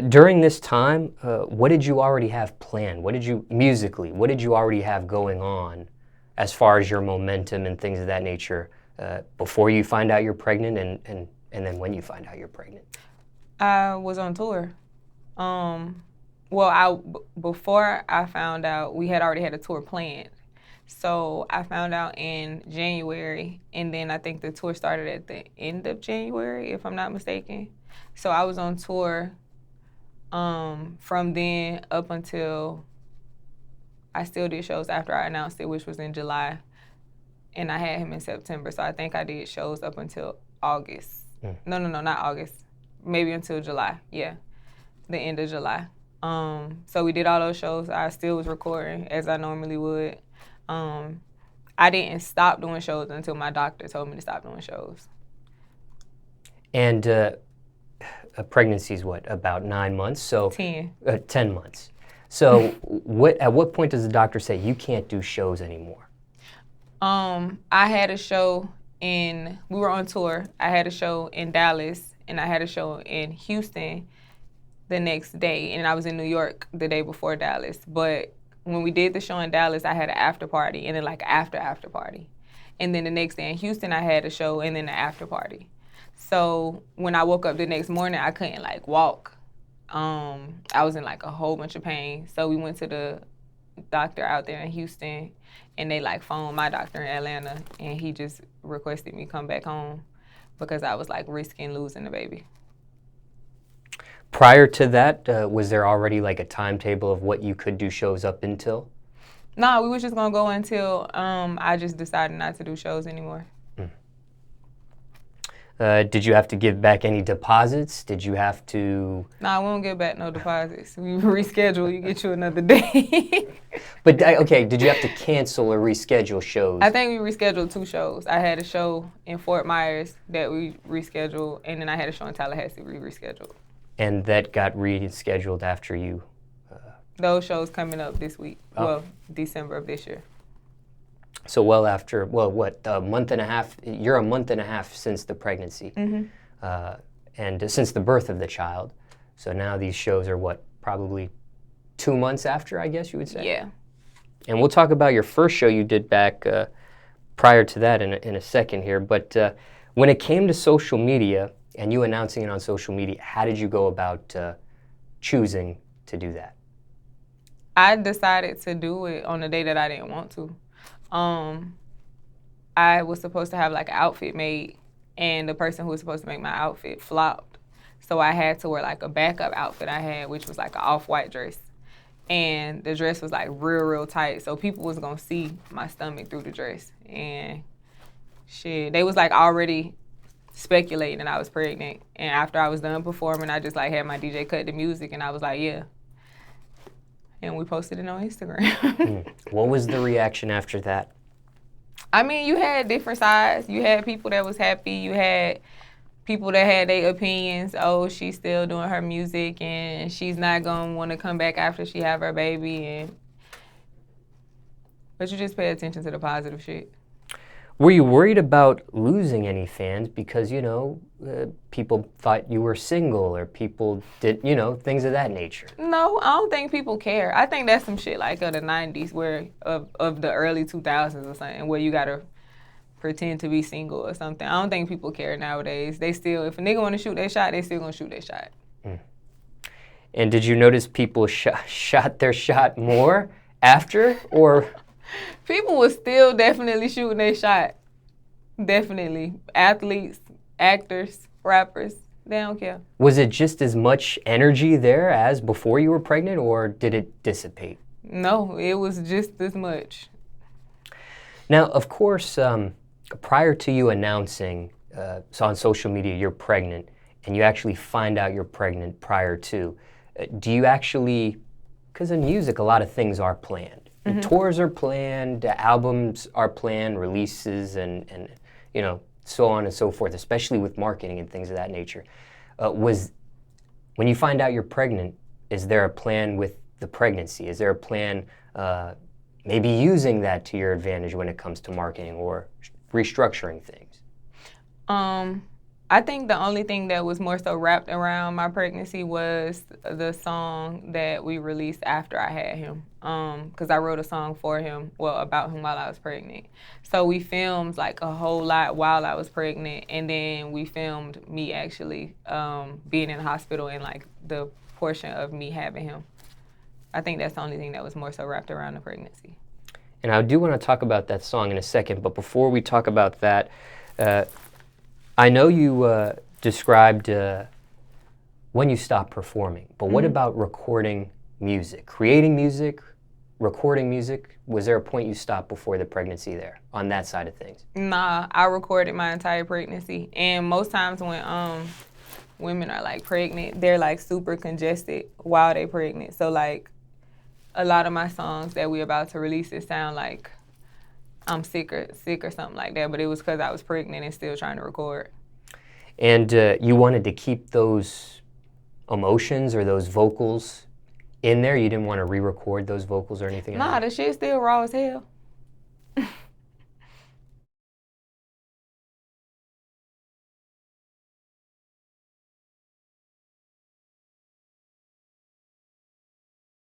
During this time, what did you already have planned? What did you, musically, what did you already have going on as far as your momentum and things of that nature before you find out you're pregnant and then when you find out you're pregnant? I was on tour. Before I found out, we had already had a tour planned. So I found out in January, and then I think the tour started at the end of January, if I'm not mistaken. So I was on tour from then up until I still did shows after I announced it, which was in July. And I had him in September. So I think I did shows up until August. No, not August. Maybe until July. Yeah, the end of July. So we did all those shows. I still was recording as I normally would. I didn't stop doing shows until my doctor told me to stop doing shows. And a pregnancy is what, about 9 months? So 10. 10 months. So at what point does the doctor say you can't do shows anymore? I had a show we were on tour. I had a show in Dallas and I had a show in Houston the next day, and I was in New York the day before Dallas. But when we did the show in Dallas, I had an after party and then like after party. And then the next day in Houston, I had a show and then the after party. So when I woke up the next morning, I couldn't like walk. I was in like a whole bunch of pain. So we went to the doctor out there in Houston, and they like phoned my doctor in Atlanta, and he just requested me come back home because I was like risking losing the baby. Prior to that, was there already like a timetable of what you could do shows up until? No, we was just gonna go until I just decided not to do shows anymore. Did you have to give back any deposits? Did you have to? No, we won't give back no deposits. We reschedule, you get you another day. But okay, did you have to cancel or reschedule shows? I think we rescheduled 2 shows. I had a show in Fort Myers that we rescheduled, and then I had a show in Tallahassee we rescheduled. And that got rescheduled after you? Those shows coming up this week. Oh. Well, December of this year. So well after, a month and a half, you're a month and a half since the pregnancy. Mm-hmm. And since the birth of the child. So now these shows are what, probably 2 months after, I guess you would say? Yeah. And we'll talk about your first show you did back prior to that in a second here. But when it came to social media and you announcing it on social media, how did you go about choosing to do that? I decided to do it on the day that I didn't want to. I was supposed to have like an outfit made, and the person who was supposed to make my outfit flopped. So I had to wear like a backup outfit I had, which was like an off-white dress. And the dress was like real tight. So people was gonna see my stomach through the dress. And shit, they was like already speculating that I was pregnant. And after I was done performing, I just like had my DJ cut the music, and I was like, yeah. And we posted it on Instagram. What was the reaction after that? I mean, you had different sides. You had people that was happy. You had people that had their opinions. Oh, she's still doing her music, and she's not gonna want to come back after she have her baby. But you just pay attention to the positive shit. Were you worried about losing any fans because, people thought you were single or people did, things of that nature? No, I don't think people care. I think that's some shit like of the 90s of the early 2000s or something where you got to pretend to be single or something. I don't think people care nowadays. They still, if a nigga want to shoot their shot, they still going to shoot their shot. And did you notice people shot their shot more after or... People were still definitely shooting their shot. Definitely. Athletes, actors, rappers, they don't care. Was it just as much energy there as before you were pregnant, or did it dissipate? No, it was just as much. Now, of course, prior to you announcing, so on social media, you're pregnant, and you actually find out you're pregnant prior to, do you actually, because in music, a lot of things are planned. Mm-hmm. Tours are planned, albums are planned, releases, and so on and so forth, especially with marketing and things of that nature. When you find out you're pregnant, is there a plan with the pregnancy? Is there a plan maybe using that to your advantage when it comes to marketing or restructuring things? I think the only thing that was more so wrapped around my pregnancy was the song that we released after I had him. Because I wrote a song for him, well, about him while I was pregnant. So we filmed like a whole lot while I was pregnant, and then we filmed me actually being in the hospital and like the portion of me having him. I think that's the only thing that was more so wrapped around the pregnancy. And I do want to talk about that song in a second, but before we talk about that, I know you described when you stopped performing, but what about recording music? Creating music, recording music? Was there a point you stopped before the pregnancy there, on that side of things? Nah, I recorded my entire pregnancy. And most times when women are like pregnant, they're like super congested while they're pregnant. So like a lot of my songs that we're about to release, it sound like I'm sick or something like that, but it was because I was pregnant and still trying to record. And you wanted to keep those emotions or those vocals in there? You didn't want to re-record those vocals or anything? Nah, the shit still raw as hell.